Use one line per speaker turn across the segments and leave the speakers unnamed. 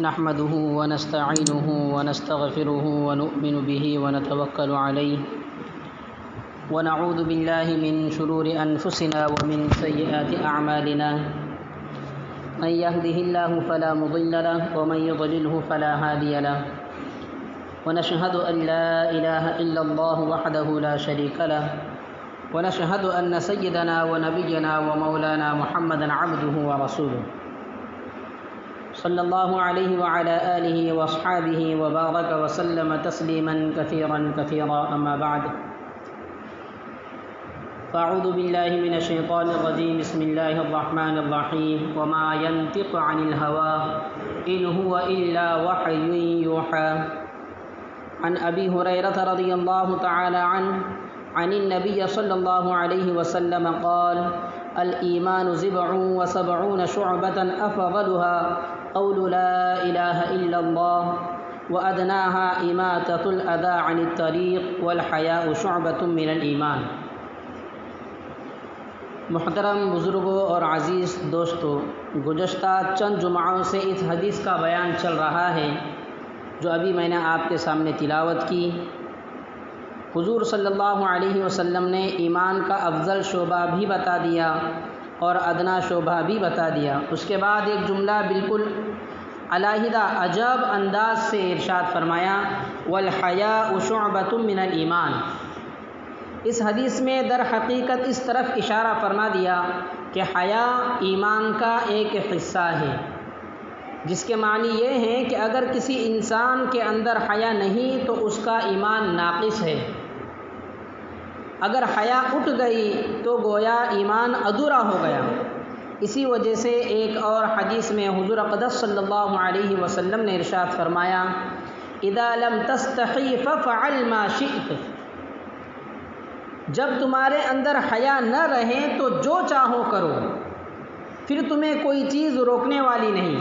نحمده ونستعينه ونستغفره ونؤمن به ونتوكل عليه ونعوذ بالله من شرور أنفسنا ومن سيئات أعمالنا من يهده الله فلا مضل له ومن يضلله فلا هادي له ونشهد أن لا إله إلا الله وحده لا شريك له ونشهد أن سيدنا ونبينا ومولانا محمدا عبده ورسوله صلى الله عليه وعلى آله وأصحابه وبارك وسلم تسليما كثيرا كثيرا أما بعد فأعوذ بالله من الشيطان الرجيم بسم الله الرحمن الرحيم وما ينطق عن الهوى إن هو إلا وحي يوحى عن أبي هريرة رضي الله تعالى عنه عن النبي صلى الله عليه وسلم قال الإيمان 77 شعبة أفضلها قول لا إله إلا الله وأدناها إماتة الأذى عن الطريق والحياء شعبة من الإيمان۔ محترم بزرگوں اور عزیز دوستو، گزشتہ چند جمعوں سے اس حدیث کا بیان چل رہا ہے جو ابھی میں نے آپ کے سامنے تلاوت کی۔ حضور صلی اللہ علیہ وسلم نے ایمان کا افضل شعبہ بھی بتا دیا اور ادنا شعبہ بھی بتا دیا۔ اس کے بعد ایک جملہ بالکل علیحدہ عجب انداز سے ارشاد فرمایا والحیاء شعبۃ من الایمان۔ اس حدیث میں در حقیقت اس طرف اشارہ فرما دیا کہ حیا ایمان کا ایک حصہ ہے، جس کے معنی یہ ہیں کہ اگر کسی انسان کے اندر حیا نہیں تو اس کا ایمان ناقص ہے، اگر حیا اٹھ گئی تو گویا ایمان ادھورا ہو گیا۔ اسی وجہ سے ایک اور حدیث میں حضور اقدس صلی اللہ علیہ وسلم نے ارشاد فرمایا اذا لم تستحی ففعل ما شئت، جب تمہارے اندر حیا نہ رہے تو جو چاہو کرو، پھر تمہیں کوئی چیز روکنے والی نہیں،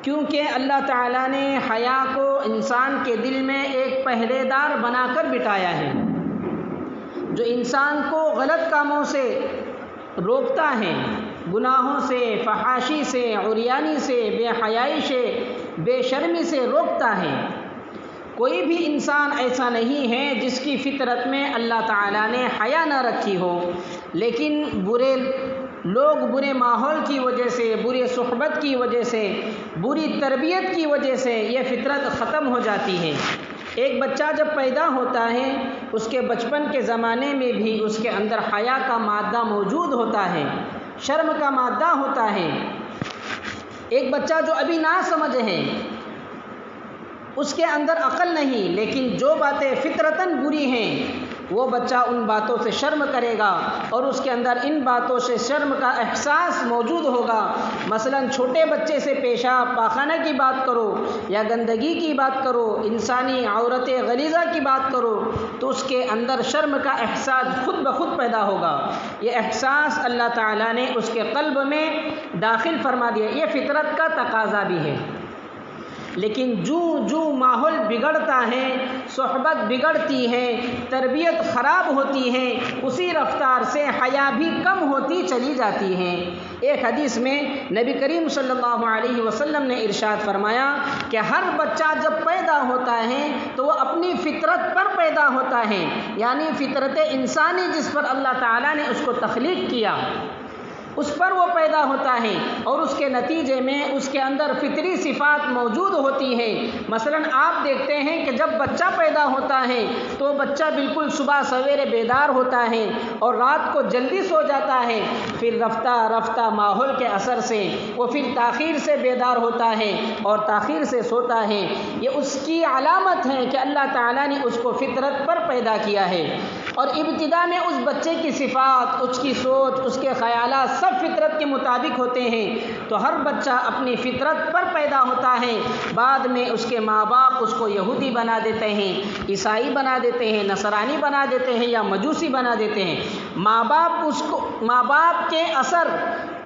کیونکہ اللہ تعالیٰ نے حیا کو انسان کے دل میں ایک پہرے دار بنا کر بٹھایا ہے جو انسان کو غلط کاموں سے روکتا ہے، گناہوں سے، فحاشی سے، عریانی سے، بے حیائی سے، بے شرمی سے روکتا ہے۔ کوئی بھی انسان ایسا نہیں ہے جس کی فطرت میں اللہ تعالیٰ نے حیا نہ رکھی ہو، لیکن برے لوگ برے ماحول کی وجہ سے، بری صحبت کی وجہ سے، بری تربیت کی وجہ سے یہ فطرت ختم ہو جاتی ہے۔ ایک بچہ جب پیدا ہوتا ہے اس کے بچپن کے زمانے میں بھی اس کے اندر حیا کا مادہ موجود ہوتا ہے، شرم کا مادہ ہوتا ہے۔ ایک بچہ جو ابھی ناسمجھ ہے، اس کے اندر عقل نہیں، لیکن جو باتیں فطرتاً بری ہیں وہ بچہ ان باتوں سے شرم کرے گا اور اس کے اندر ان باتوں سے شرم کا احساس موجود ہوگا۔ مثلا چھوٹے بچے سے پیشاب پاخانہ کی بات کرو یا گندگی کی بات کرو، انسانی عورت غلیظہ کی بات کرو تو اس کے اندر شرم کا احساس خود بخود پیدا ہوگا۔ یہ احساس اللہ تعالیٰ نے اس کے قلب میں داخل فرما دیا، یہ فطرت کا تقاضا بھی ہے۔ لیکن جو ماحول بگڑتا ہے، صحبت بگڑتی ہے، تربیت خراب ہوتی ہے، اسی رفتار سے حیا بھی کم ہوتی چلی جاتی ہے۔ ایک حدیث میں نبی کریم صلی اللہ علیہ وسلم نے ارشاد فرمایا کہ ہر بچہ جب پیدا ہوتا ہے تو وہ اپنی فطرت پر پیدا ہوتا ہے، یعنی فطرت انسانی جس پر اللہ تعالیٰ نے اس کو تخلیق کیا اس پر وہ پیدا ہوتا ہے، اور اس کے نتیجے میں اس کے اندر فطری صفات موجود ہوتی ہے۔ مثلا آپ دیکھتے ہیں کہ جب بچہ پیدا ہوتا ہے تو بچہ بالکل صبح سویرے بیدار ہوتا ہے اور رات کو جلدی سو جاتا ہے، پھر رفتہ رفتہ ماحول کے اثر سے وہ پھر تاخیر سے بیدار ہوتا ہے اور تاخیر سے سوتا ہے۔ یہ اس کی علامت ہے کہ اللہ تعالیٰ نے اس کو فطرت پر پیدا کیا ہے، اور ابتدا میں اس بچے کی صفات، اس کی سوچ، اس کے خیالات سب فطرت کے مطابق ہوتے ہیں۔ تو ہر بچہ اپنی فطرت پر پیدا ہوتا ہے، بعد میں اس کے ماں باپ اس کو یہودی بنا دیتے ہیں، عیسائی بنا دیتے ہیں، نصرانی بنا دیتے ہیں یا مجوسی بنا دیتے ہیں۔ ماں باپ کے اثر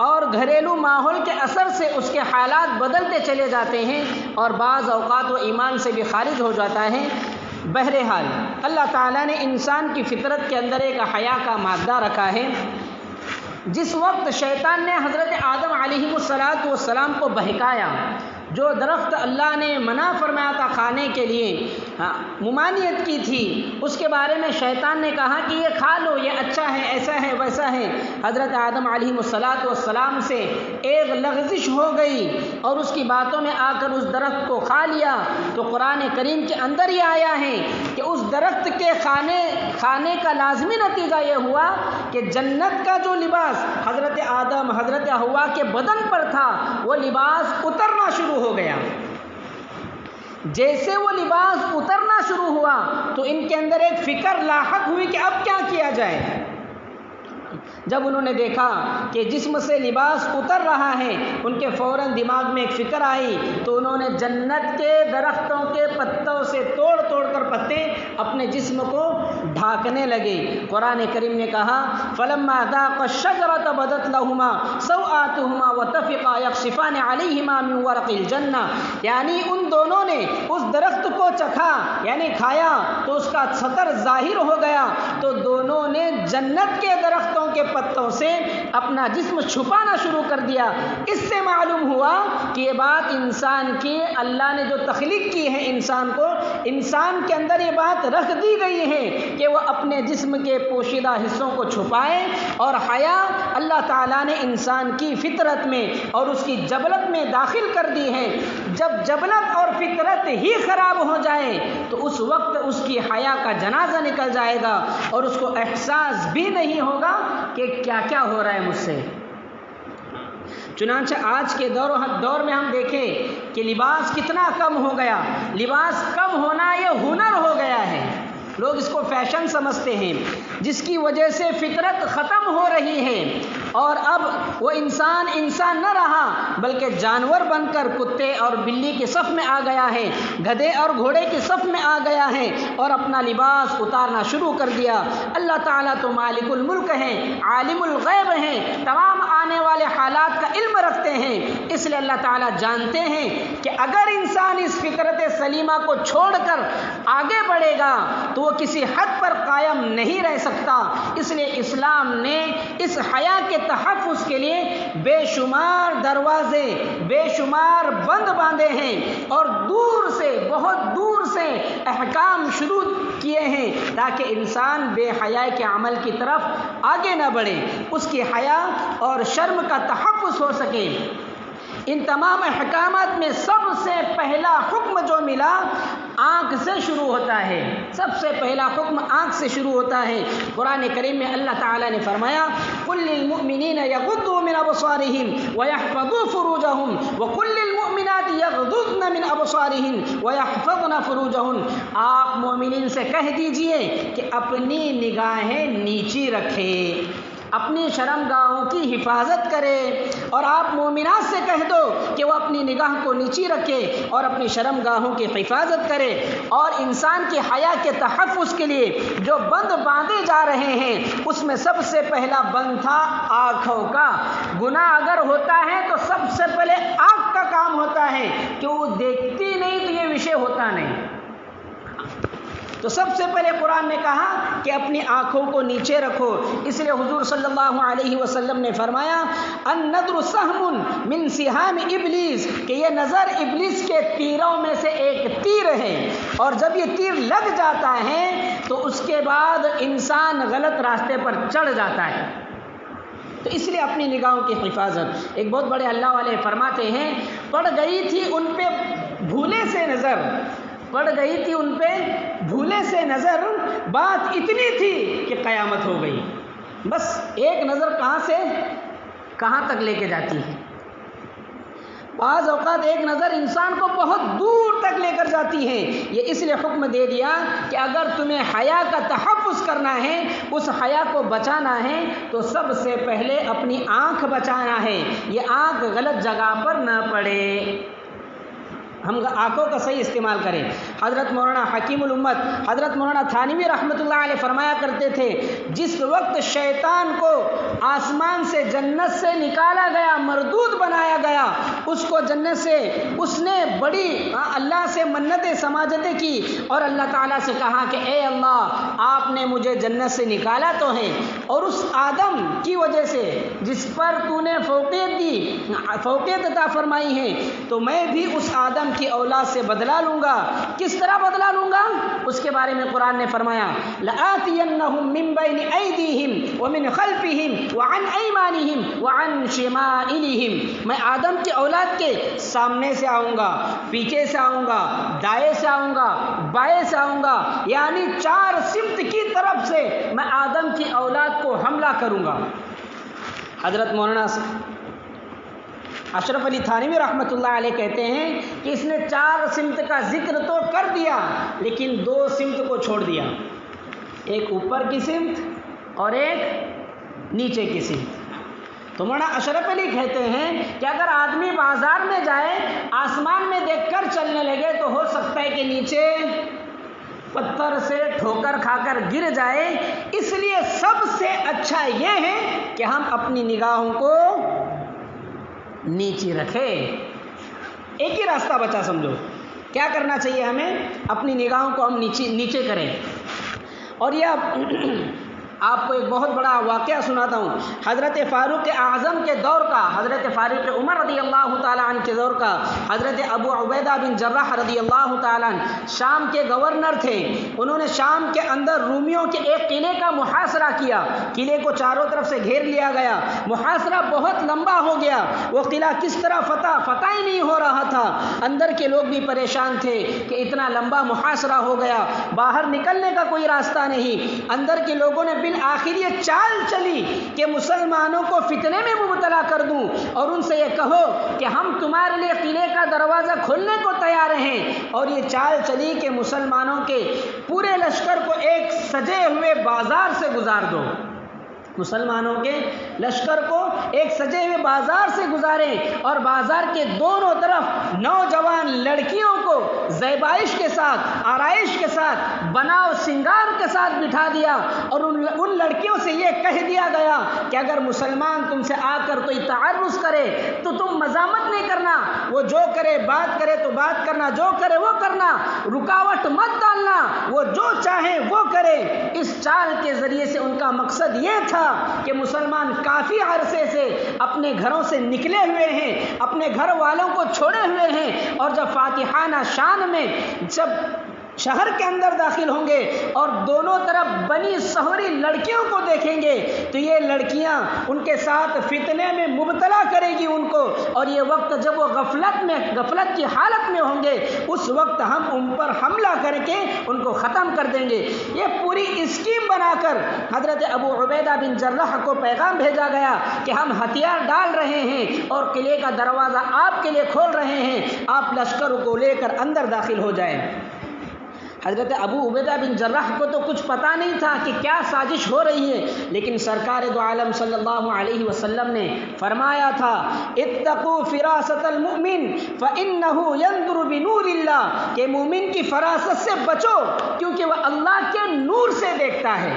اور گھریلو ماحول کے اثر سے اس کے حالات بدلتے چلے جاتے ہیں اور بعض اوقات وہ ایمان سے بھی خارج ہو جاتا ہے۔ بہرحال اللہ تعالیٰ نے انسان کی فطرت کے اندر ایک حیا کا مادہ رکھا ہے۔ جس وقت شیطان نے حضرت آدم علیہ علیہ السلام کو بہکایا، جو درخت اللہ نے منع فرمایا تھا کھانے کے لیے، ممانعت کی تھی، اس کے بارے میں شیطان نے کہا کہ یہ کھا لو، یہ اچھا ہے، ایسا ہے ویسا ہے۔ حضرت آدم علیہ السلام سے ایک لغزش ہو گئی اور اس کی باتوں میں آ کر اس درخت کو کھا لیا۔ تو قرآن کریم کے اندر یہ آیا ہے کہ اس درخت کے کھانے کا لازمی نتیجہ یہ ہوا کہ جنت کا جو لباس حضرت آدم حضرت حوا کے بدن پر تھا وہ لباس اترنا شروع ہو گیا۔ جیسے وہ لباس اترنا شروع ہوا تو ان کے اندر ایک فکر لاحق ہوئی کہ اب کیا کیا جائے۔ جب انہوں نے دیکھا کہ جسم سے لباس اتر رہا ہے، ان کے فوراً دماغ میں ایک فکر آئی، تو انہوں نے جنت کے درختوں کے پتوں سے توڑ توڑ کر پتے اپنے جسم کو ڈھانکنے لگے۔ قرآن کریم نے کہا فَلَمَّا ذَاقَا الشَّجَرَةَ بَدَتْ لَهُمَا سَوْآتُهُمَا وَطَفِقَا يَخْصِفَانِ عَلَيْهِمَا مِنْ وَرَقِ الْجَنَّةِ، یعنی ان دونوں نے اس درخت کو چکھا، یعنی کھایا تو اس کا سطر ظاہر ہو گیا، تو دونوں نے جنت کے درختوں کے پتوں سے اپنا جسم چھپانا شروع کر دیا۔ اس سے معلوم ہوا کہ یہ بات انسان کی اللہ نے جو تخلیق کی ہے انسان کو، انسان کے اندر یہ بات رکھ دی گئی ہے کہ وہ اپنے جسم کے پوشیدہ حصوں کو چھپائے، اور حیا اللہ تعالیٰ نے انسان کی فطرت میں اور اس کی جبلت میں داخل کر دی ہے۔ جب جبلت اور فطرت ہی خراب ہو جائے تو اس وقت اس کی حیا کا جنازہ نکل جائے گا اور اس کو احساس بھی نہیں ہوگا کہ کیا کیا ہو رہا ہے مجھ سے۔ چنانچہ آج کے دور میں ہم دیکھیں کہ لباس کتنا کم ہو گیا۔ لباس کم ہونا یہ ہنر ہو گیا ہے، لوگ اس کو فیشن سمجھتے ہیں، جس کی وجہ سے فطرت ختم ہو رہی ہے، اور اب وہ انسان نہ رہا بلکہ جانور بن کر کتے اور بلی کے صف میں آ گیا ہے، گدھے اور گھوڑے کے صف میں آ گیا ہے اور اپنا لباس اتارنا شروع کر دیا۔ اللہ تعالیٰ تو مالک الملک ہیں، عالم الغیب ہیں، تمام آنے والے حالات کا علم رکھتے ہیں، اس لیے اللہ تعالیٰ جانتے ہیں کہ اگر انسان اس فطرت سلیمہ کو چھوڑ کر آگے بڑھے گا تو وہ کسی حد پر قائم نہیں رہ سکتا۔ اس لیے اسلام نے اس حیا کے تحفظ کے لیے بے شمار دروازے، بے شمار بند باندھے ہیں، اور بہت دور سے احکام شروع کیے ہیں تاکہ انسان بے حیائی کے عمل کی طرف آگے نہ بڑھے، اس کی حیا اور شرم کا تحفظ ہو سکے۔ ان تمام احکامات میں سب سے پہلا حکم جو ملا آنکھ سے شروع ہوتا ہے، سب سے پہلا حکم آنکھ سے شروع ہوتا ہے۔ قرآن کریم میں اللہ تعالیٰ نے فرمایا قُل لِّلْمُؤْمِنِينَ يَغُضُّوا مِنْ أَبْصَارِهِمْ وَيَحْفَظُوا فُرُوجَهُمْ وَقُل لِّلْمُؤْمِنَاتِ يَغْضُضْنَ مِنْ أَبْصَارِهِنْ وَيَحْفَظْنَ فُرُوجَهُنْ، آپ مومنین سے کہہ دیجئے کہ اپنی نگاہیں نیچی رکھیں، اپنی شرم گاہوں کی حفاظت کرے، اور آپ مومنات سے کہہ دو کہ وہ اپنی نگاہ کو نیچی رکھے اور اپنی شرم گاہوں کی حفاظت کرے۔ اور انسان کی حیا کے تحفظ کے لیے جو بند باندھے جا رہے ہیں اس میں سب سے پہلا بند تھا آنکھوں کا۔ گناہ اگر ہوتا ہے تو سب سے پہلے آنکھ کا کام ہوتا ہے کہ وہ دیکھتی نہیں تو یہ وشے ہوتا نہیں۔ تو سب سے پہلے قرآن نے کہا کہ اپنی آنکھوں کو نیچے رکھو، اس لیے حضور صلی اللہ علیہ وسلم نے فرمایا النظر سہم من سہام ابلیس، کہ یہ نظر ابلیس کے تیروں میں سے ایک تیر ہے، اور جب یہ تیر لگ جاتا ہے تو اس کے بعد انسان غلط راستے پر چڑھ جاتا ہے۔ تو اس لیے اپنی نگاہوں کی حفاظت۔ ایک بہت بڑے اللہ والے فرماتے ہیں پڑ گئی تھی ان پہ بھولے سے نظر، پڑ گئی تھی ان پہ بھولے سے نظر، بات اتنی تھی کہ قیامت ہو گئی۔ بس ایک نظر کہاں سے کہاں تک لے کے جاتی ہے۔ بعض اوقات ایک نظر انسان کو بہت دور تک لے کر جاتی ہے۔ یہ اس لیے حکم دے دیا کہ اگر تمہیں حیا کا تحفظ کرنا ہے، اس حیا کو بچانا ہے تو سب سے پہلے اپنی آنکھ بچانا ہے، یہ آنکھ غلط جگہ پر نہ پڑے، ہم آنکھوں کا صحیح استعمال کریں۔ حضرت مولانا حکیم الامت حضرت مولانا تھانوی رحمۃ اللہ علیہ فرمایا کرتے تھے جس وقت شیطان کو آسمان سے جنت سے نکالا گیا، مردود بنایا گیا، اس کو جنت سے اس نے بڑی اللہ سے منتیں سماجتیں کی اور اللہ تعالیٰ سے کہا کہ اے اللہ آپ نے مجھے جنت سے نکالا تو ہے، اور اس آدم کی وجہ سے جس پر تو نے فوقیت عطا فرمائی ہے، تو میں بھی اس آدم کی اولاد سے بدلہ لوں گا۔ کس طرح بدلہ لوں گا؟ اس کے بارے میں قرآن نے فرمایا لَآتِيَنَّهُم مِّن بَيْنِ أَيْدِيهِمْ وَمِنْ خَلْفِهِمْ وَعَنْ أَيْمَانِهِمْ وَعَنْ شِمَائِلِهِمْ، میں آدم کی اولاد کے سامنے سے آؤں گا، پیچھے سے آؤں گا، دائیں سے آؤں گا، بائیں سے آؤں گا، یعنی 4 سمت کی طرف سے میں آدم کی اولاد کو حملہ کروں گا۔ حضرت مولانا اشرف علی تھانوی رحمۃ اللہ علیہ کہتے ہیں کہ اس نے 4 سمت کا ذکر تو کر دیا، لیکن 2 سمت کو چھوڑ دیا، ایک اوپر کی سمت اور ایک نیچے کی سمت۔ تو مولانا اشرف علی کہتے ہیں کہ اگر آدمی بازار میں جائے، آسمان میں دیکھ کر چلنے لگے تو ہو سکتا ہے کہ نیچے پتھر سے ٹھوکر کھا کر گر جائے، اس لیے سب سے اچھا یہ ہے کہ ہم اپنی نگاہوں کو نیچے رکھے۔ ایک ہی راستہ بچا، سمجھو کیا کرنا چاہیے ہمیں، اپنی نگاہوں کو ہم نیچے کریں۔ اور یہ آپ کو ایک بہت بڑا واقعہ سناتا ہوں، حضرت فاروق اعظم کے دور کا، حضرت فاروق عمر رضی اللہ تعالیٰ عنہ کے دور کا، حضرت ابو عبیدہ بن جراح رضی اللہ تعالیٰ عنہ شام کے گورنر تھے۔ انہوں نے شام کے اندر رومیوں کے ایک قلعے کا محاصرہ کیا، قلعے کو چاروں طرف سے گھیر لیا گیا، محاصرہ بہت لمبا ہو گیا، وہ قلعہ کس طرح فتح ہی نہیں ہو رہا تھا، اندر کے لوگ بھی پریشان تھے کہ اتنا لمبا محاصرہ ہو گیا، باہر نکلنے کا کوئی راستہ نہیں۔ اندر کے لوگوں نے آخر یہ چال چلی کہ مسلمانوں کو فتنے میں مبتلا کر دوں اور ان سے یہ کہو کہ ہم تمہارے لیے قلعے کا دروازہ کھولنے کو تیار ہیں، اور یہ چال چلی کہ مسلمانوں کے پورے لشکر کو ایک سجے ہوئے بازار سے گزار دو، مسلمانوں کے لشکر کو ایک سجے ہوئے بازار سے گزاریں، اور بازار کے دونوں طرف نوجوان لڑکیوں کو زیبائش کے ساتھ، آرائش کے ساتھ، بناؤ سنگار کے ساتھ بٹھا دیا، اور ان لڑکیوں سے یہ کہہ دیا گیا کہ اگر مسلمان تم سے آ کر کوئی تعرض کرے تو تم مزاحمت نہیں کرنا، وہ جو کرے بات کرے تو بات کرنا، جو کرے وہ کرنا، رکاوٹ مت ڈالنا، وہ جو چاہے وہ کرے۔ اس چال کے ذریعے سے ان کا مقصد یہ تھا کہ مسلمان کافی عرصے سے اپنے گھروں سے نکلے ہوئے ہیں، اپنے گھر والوں کو چھوڑے ہوئے ہیں، اور جب فاتحانہ شان میں جب شہر کے اندر داخل ہوں گے اور دونوں طرف بنی سہوری لڑکیوں کو دیکھیں گے تو یہ لڑکیاں ان کے ساتھ فتنے میں مبتلا کرے گی ان کو، اور یہ وقت جب وہ غفلت کی حالت میں ہوں گے، اس وقت ہم ان پر حملہ کر کے ان کو ختم کر دیں گے۔ یہ پوری اسکیم بنا کر حضرت ابو عبیدہ بن جراح کو پیغام بھیجا گیا کہ ہم ہتھیار ڈال رہے ہیں اور قلعے کا دروازہ آپ کے لیے کھول رہے ہیں، آپ لشکر کو لے کر اندر داخل ہو جائیں۔ حضرت ابو عبیدہ بن جراح کو تو کچھ پتہ نہیں تھا کہ کیا سازش ہو رہی ہے، لیکن سرکار دو عالم صلی اللہ علیہ وسلم نے فرمایا تھا اتقوا فراست المؤمن فإنه ينظر بنور اللہ، کہ مومن کی فراست سے بچو کیونکہ وہ اللہ کے نور سے دیکھتا ہے۔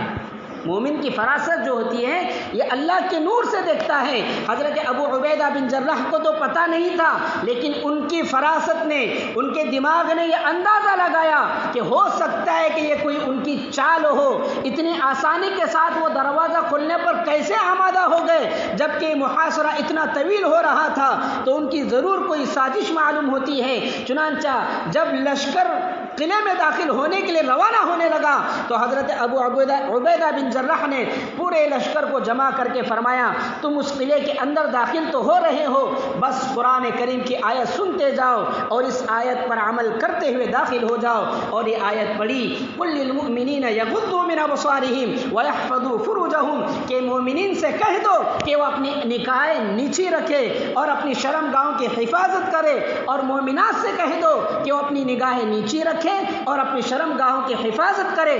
مومن کی فراست جو ہوتی ہے یہ اللہ کے نور سے دیکھتا ہے۔ حضرت ابو عبیدہ بن جراح کو تو پتہ نہیں تھا، لیکن ان کی فراست نے، ان کے دماغ نے یہ اندازہ لگایا کہ ہو سکتا ہے کہ یہ کوئی ان کی چال ہو، اتنی آسانی کے ساتھ وہ دروازہ کھولنے پر کیسے آمادہ ہو گئے، جبکہ محاصرہ اتنا طویل ہو رہا تھا، تو ان کی ضرور کوئی سازش معلوم ہوتی ہے۔ چنانچہ جب لشکر قلعے میں داخل ہونے کے لیے روانہ ہونے لگا تو حضرت ابو عبیدہ بن جراح نے پورے لشکر کو جمع کر کے فرمایا تم اس قلعے کے اندر داخل تو ہو رہے ہو، بس قرآن کریم کی آیت سنتے جاؤ اور اس آیت پر عمل کرتے ہوئے داخل ہو جاؤ۔ اور یہ آیت پڑھی قل للمؤمنین یغضوا من ابصارہم ویحفظوا فروجہم، کہ مومنین سے کہہ دو کہ وہ اپنی نگاہیں نیچی رکھے اور اپنی شرمگاہوں کی حفاظت کرے، اور مومنات سے کہہ دو کہ وہ اپنی نگاہیں نیچی رکھے اور اپنی شرمگاہوں کی حفاظت کرے۔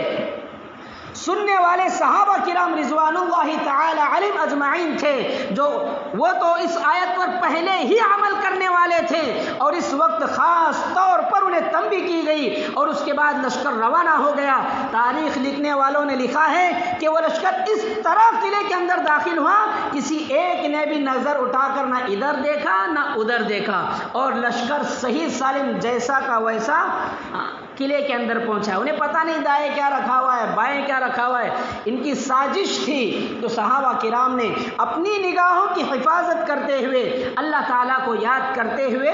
سننے والے صحابہ کرام رضوان اللہ تعالی علیہم اجمعین تھے، جو وہ تو اس آیت پر پہلے ہی عمل کرنے والے تھے، اور اس وقت خاص طور پر انہیں تنبیہ کی گئی، اور اس کے بعد لشکر روانہ ہو گیا۔ تاریخ لکھنے والوں نے لکھا ہے کہ وہ لشکر اس طرح قلعے کے اندر داخل ہوا، کسی ایک نے بھی نظر اٹھا کر نہ ادھر دیکھا نہ ادھر دیکھا، اور لشکر صحیح سالم جیسا کا ویسا قلعے کے اندر پہنچا. انہیں پتہ نہیں دائیں کیا رکھا ہوا ہے، بائیں کیا رکھا ہوا ہے. ان کی سازش تھی. تو صحابہ کرام نے اپنی نگاہوں کی حفاظت کرتے ہوئے، اللہ تعالیٰ کو یاد کرتے ہوئے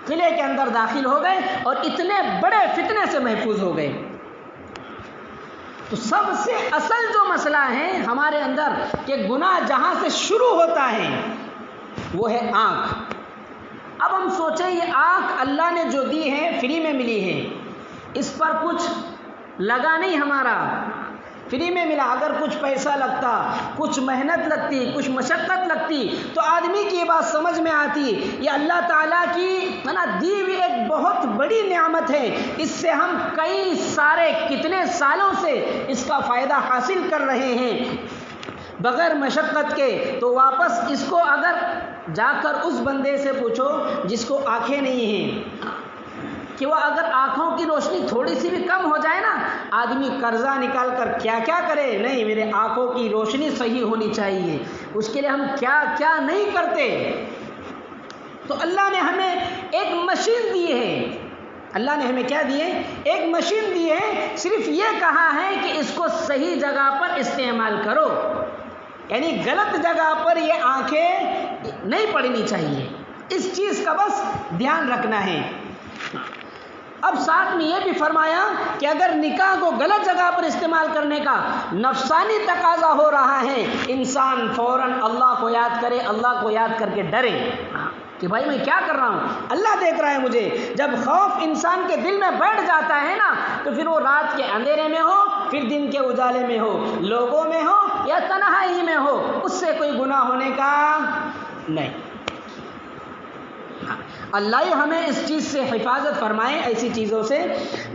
قلعے کے اندر داخل ہو گئے اور اتنے بڑے فتنے سے محفوظ ہو گئے. تو سب سے اصل جو مسئلہ ہے ہمارے اندر کہ گناہ جہاں سے شروع ہوتا ہے وہ ہے آنکھ. اب ہم سوچیں یہ آنکھ اللہ نے جو دی ہے فری میں ملی ہے، اس پر کچھ لگا نہیں، ہمارا فری میں ملا. اگر کچھ پیسہ لگتا، کچھ محنت لگتی، کچھ مشقت لگتی تو آدمی کی یہ بات سمجھ میں آتی یہ اللہ تعالیٰ کی دی ہوئی ایک بہت بڑی نعمت ہے، اس سے ہم کئی سارے کتنے سالوں سے اس کا فائدہ حاصل کر رہے ہیں بغیر مشقت کے. تو واپس اس کو اگر جا کر اس بندے سے پوچھو جس کو آنکھیں نہیں ہیں کہ وہ اگر آنکھوں کی روشنی تھوڑی سی بھی کم ہو جائے نا، آدمی قرضہ نکال کر کیا کیا کرے. نہیں، میرے آنکھوں کی روشنی صحیح ہونی چاہیے، اس کے لیے ہم کیا کیا نہیں کرتے. تو اللہ نے ہمیں ایک مشین دی ہے. اللہ نے ہمیں کیا دی ہے؟ ایک مشین دی ہے. صرف یہ کہا ہے کہ اس کو صحیح جگہ پر استعمال کرو، یعنی غلط جگہ پر یہ آنکھیں نہیں پڑنی چاہیے. اس چیز کا بس دھیان رکھنا ہے. اب ساتھ میں یہ بھی فرمایا کہ اگر نکاح کو غلط جگہ پر استعمال کرنے کا نفسانی تقاضا ہو رہا ہے، انسان فوراً اللہ کو یاد کرے، اللہ کو یاد کر کے ڈرے کہ بھائی میں کیا کر رہا ہوں، اللہ دیکھ رہا ہے مجھے. جب خوف انسان کے دل میں بیٹھ جاتا ہے نا، تو پھر وہ رات کے اندھیرے میں ہو، پھر دن کے اجالے میں ہو، لوگوں میں ہو یا تنہائی میں ہو، اس سے کوئی گناہ ہونے کا نہیں. اللہ ہی ہمیں اس چیز سے حفاظت فرمائے، ایسی چیزوں سے.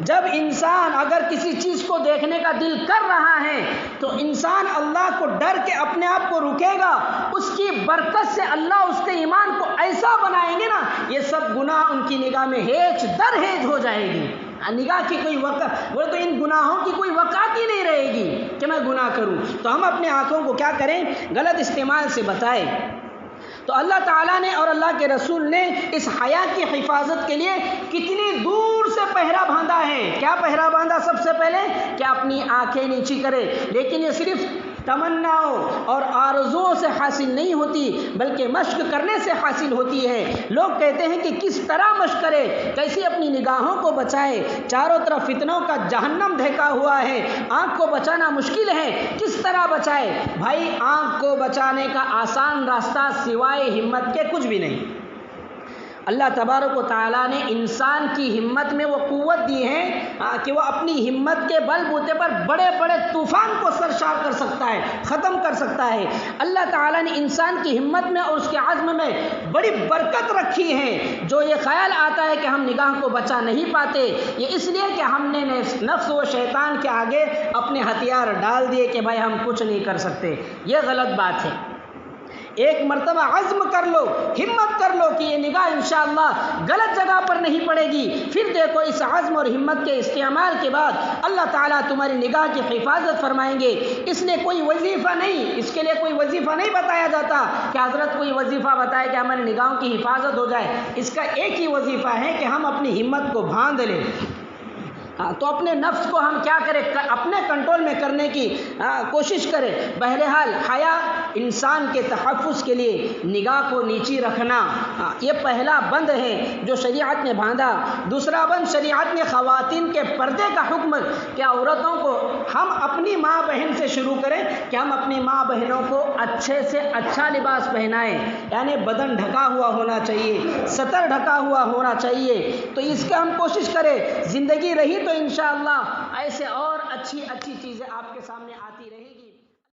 جب انسان اگر کسی چیز کو دیکھنے کا دل کر رہا ہے تو انسان اللہ کو ڈر کے اپنے آپ کو رکے گا. اس کی برکت سے اللہ اس کے ایمان کو ایسا بنائیں گے نا، یہ سب گناہ ان کی نگاہ میں ہیچ در ہیچ ہو جائے گی. نگاہ کی کوئی وقت، وہ تو ان گناہوں کی کوئی وقت ہی نہیں رہے گی کہ میں گناہ کروں. تو ہم اپنے آنکھوں کو کیا کریں؟ غلط استعمال سے بچائیں. تو اللہ تعالیٰ نے اور اللہ کے رسول نے اس حیا کی حفاظت کے لیے کتنی دور سے پہرا باندھا ہے. کیا پہرا باندھا؟ سب سے پہلے کہ اپنی آنکھیں نیچی کرے. لیکن یہ صرف تمناؤں اور آرزوؤں سے حاصل نہیں ہوتی، بلکہ مشق کرنے سے حاصل ہوتی ہے. لوگ کہتے ہیں کہ کس طرح مشق کرے، کیسے اپنی نگاہوں کو بچائے. چاروں طرف فتنوں کا جہنم ڈھکا ہوا ہے، آنکھ کو بچانا مشکل ہے. کس طرح بچائے؟ بھائی آنکھ کو بچانے کا آسان راستہ سوائے ہمت کے کچھ بھی نہیں. اللہ تبارک و تعالیٰ نے انسان کی ہمت میں وہ قوت دی ہے کہ وہ اپنی ہمت کے بل بوتے پر بڑے بڑے طوفان کو سرشار کر سکتا ہے، ختم کر سکتا ہے. اللہ تعالیٰ نے انسان کی ہمت میں اور اس کے عزم میں بڑی برکت رکھی ہے. جو یہ خیال آتا ہے کہ ہم نگاہ کو بچا نہیں پاتے، یہ اس لیے کہ ہم نے نفس و شیطان کے آگے اپنے ہتھیار ڈال دیے کہ بھائی ہم کچھ نہیں کر سکتے. یہ غلط بات ہے. ایک مرتبہ عزم کر لو، ہمت کر لو کہ یہ نگاہ انشاءاللہ غلط جگہ پر نہیں پڑے گی. پھر دیکھو اس عزم اور ہمت کے استعمال کے بعد اللہ تعالیٰ تمہاری نگاہ کی حفاظت فرمائیں گے. اس نے کوئی وظیفہ نہیں، اس کے لیے کوئی وظیفہ نہیں بتایا جاتا کہ حضرت کوئی وظیفہ بتائے کہ ہماری نگاہوں کی حفاظت ہو جائے. اس کا ایک ہی وظیفہ ہے کہ ہم اپنی ہمت کو باندھ لیں. تو اپنے نفس کو ہم کیا کریں؟ اپنے کنٹرول میں کرنے کی کوشش کریں. بہرحال حیا انسان کے تحفظ کے لیے نگاہ کو نیچی رکھنا یہ پہلا بند ہے جو شریعت نے باندھا. دوسرا بند شریعت نے خواتین کے پردے کا حکم کہ عورتوں کو ہم اپنی ماں بہن سے شروع کریں کہ ہم اپنی ماں بہنوں کو اچھے سے اچھا لباس پہنائیں، یعنی بدن ڈھکا ہوا ہونا چاہیے، سطر ڈھکا ہوا ہونا چاہیے. تو اس کا ہم کوشش کریں. زندگی رہی تو انشاءاللہ ایسے اور اچھی چیزیں آپ کے سامنے آتی رہے گی.